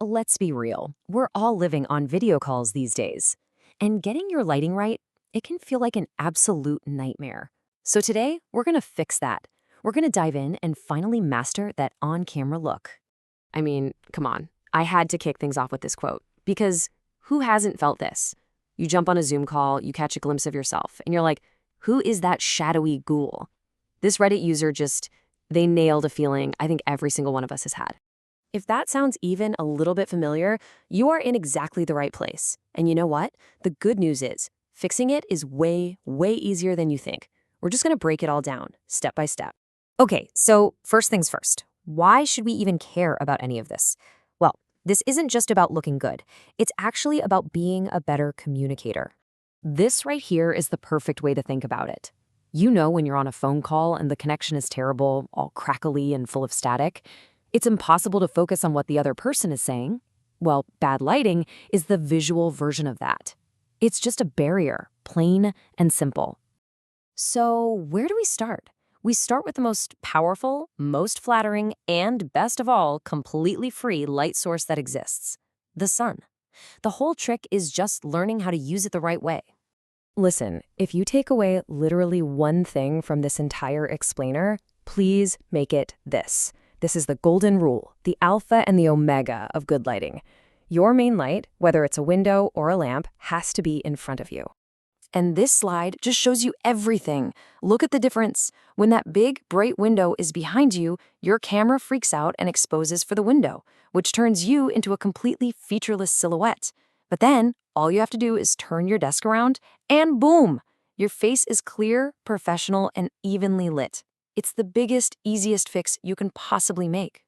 let's be real. We're all living on video calls these days. And getting your lighting right, it can feel like an absolute nightmare. So today, we're going to fix that. We're going to dive in and finally master that on-camera look. I mean, come on. I had to kick things off with this quote, because who hasn't felt this? You jump on a Zoom call, you catch a glimpse of yourself, and you're like, who is that shadowy ghoul? This Reddit user they nailed a feeling I think every single one of us has had. If that sounds even a little bit familiar, you are in exactly the right place. And you know what? The good news is, fixing it is way, way easier than you think. We're just going to break it all down, step by step. Okay, so first things first. Why should we even care about any of this? Well, this isn't just about looking good. It's actually about being a better communicator. This right here is the perfect way to think about it. You know when you're on a phone call and the connection is terrible, all crackly and full of static, it's impossible to focus on what the other person is saying. Well, bad lighting is the visual version of that. It's just a barrier, plain and simple. So where do we start? We start with the most powerful, most flattering, and best of all, completely free light source that exists, the sun. The whole trick is just learning how to use it the right way. Listen, if you take away literally one thing from this entire explainer, please make it this. This is the golden rule, the alpha and the omega of good lighting. Your main light, whether it's a window or a lamp, has to be in front of you. And this slide just shows you everything. Look at the difference. When that big, bright window is behind you, your camera freaks out and exposes for the window, which turns you into a completely featureless silhouette. But then, all you have to do is turn your desk around, and boom! Your face is clear, professional, and evenly lit. It's the biggest, easiest fix you can possibly make.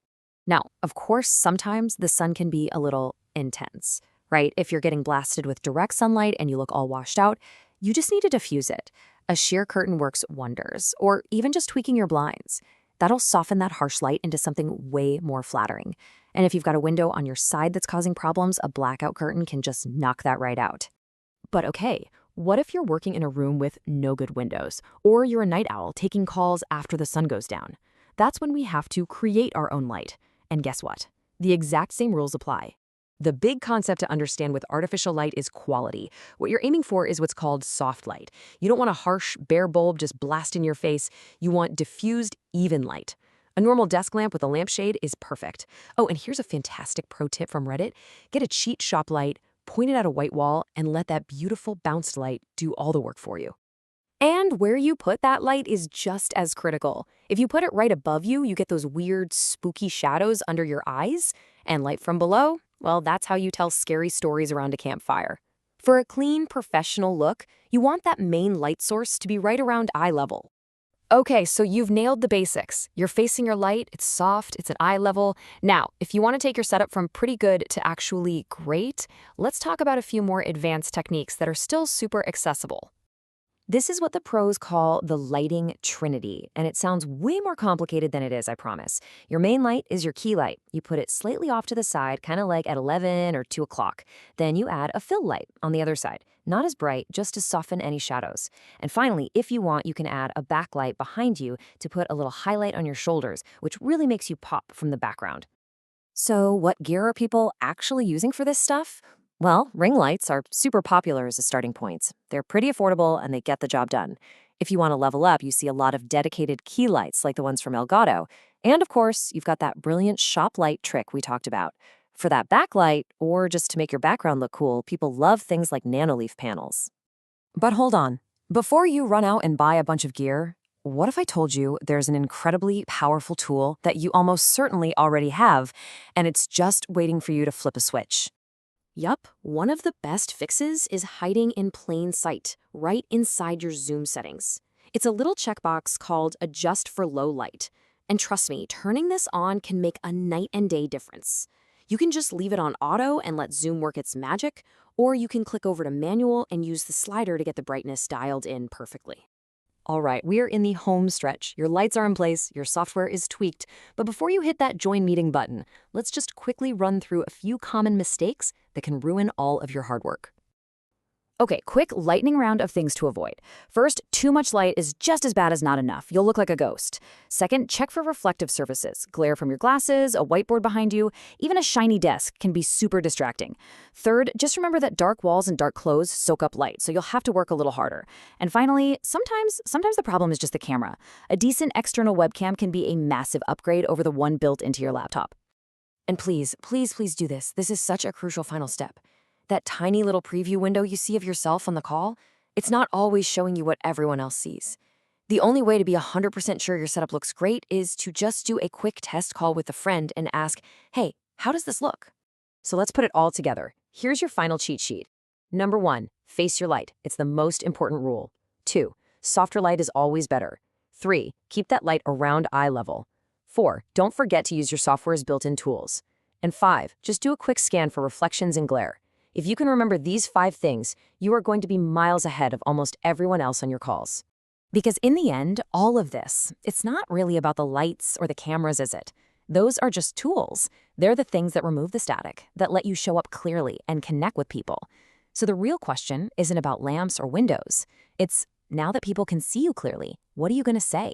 Now, of course, sometimes the sun can be a little intense, right? If you're getting blasted with direct sunlight and you look all washed out, you just need to diffuse it. A sheer curtain works wonders, or even just tweaking your blinds. That'll soften that harsh light into something way more flattering. And if you've got a window on your side that's causing problems, a blackout curtain can just knock that right out. But okay, what if you're working in a room with no good windows, or you're a night owl taking calls after the sun goes down? That's when we have to create our own light. And guess what? The exact same rules apply. The big concept to understand with artificial light is quality. What you're aiming for is what's called soft light. You don't want a harsh, bare bulb just blast in your face. You want diffused, even light. A normal desk lamp with a lampshade is perfect. Oh, and here's a fantastic pro tip from Reddit. Get a cheap shop light, point it at a white wall, and let that beautiful bounced light do all the work for you. And where you put that light is just as critical. If you put it right above you, you get those weird, spooky shadows under your eyes. And light from below, well, that's how you tell scary stories around a campfire. For a clean, professional look, you want that main light source to be right around eye level. Okay, so you've nailed the basics. You're facing your light, it's soft, it's at eye level. Now, if you want to take your setup from pretty good to actually great, let's talk about a few more advanced techniques that are still super accessible. This is what the pros call the lighting trinity, and it sounds way more complicated than it is, I promise. Your main light is your key light. You put it slightly off to the side, kind of like at 11 or 2 o'clock. Then you add a fill light on the other side. Not as bright, just to soften any shadows. And finally, if you want, you can add a backlight behind you to put a little highlight on your shoulders, which really makes you pop from the background. So what gear are people actually using for this stuff? Well, ring lights are super popular as a starting point. They're pretty affordable and they get the job done. If you want to level up, you see a lot of dedicated key lights like the ones from Elgato. And of course, you've got that brilliant shop light trick we talked about. For that backlight, or just to make your background look cool, people love things like nanoleaf panels. But hold on. Before you run out and buy a bunch of gear, what if I told you there's an incredibly powerful tool that you almost certainly already have, and it's just waiting for you to flip a switch? Yup, one of the best fixes is hiding in plain sight, right inside your zoom settings. It's a little checkbox called Adjust for Low Light. And trust me, turning this on can make a night and day difference. You can just leave it on auto and let Zoom work its magic, or you can click over to manual and use the slider to get the brightness dialed in perfectly. All right, we're in the home stretch. Your lights are in place, your software is tweaked, but before you hit that join meeting button, let's just quickly run through a few common mistakes that can ruin all of your hard work. Okay, quick lightning round of things to avoid. First, too much light is just as bad as not enough. You'll look like a ghost. Second, check for reflective surfaces. Glare from your glasses, a whiteboard behind you, even a shiny desk can be super distracting. Third, just remember that dark walls and dark clothes soak up light, so you'll have to work a little harder. And finally, sometimes the problem is just the camera. A decent external webcam can be a massive upgrade over the one built into your laptop. And please, please, please do this. This is such a crucial final step. That tiny little preview window you see of yourself on the call, it's not always showing you what everyone else sees. The only way to be 100% sure your setup looks great is to just do a quick test call with a friend and ask, hey, how does this look? So let's put it all together. Here's your final cheat sheet. Number 1, face your light. It's the most important rule. 2, softer light is always better. 3, keep that light around eye level. 4, don't forget to use your software's built-in tools. And 5, just do a quick scan for reflections and glare. If you can remember these 5 things, you are going to be miles ahead of almost everyone else on your calls. Because in the end, all of this, it's not really about the lights or the cameras, is it? Those are just tools. They're the things that remove the static, that let you show up clearly and connect with people. So the real question isn't about lamps or windows. It's, now that people can see you clearly, what are you going to say?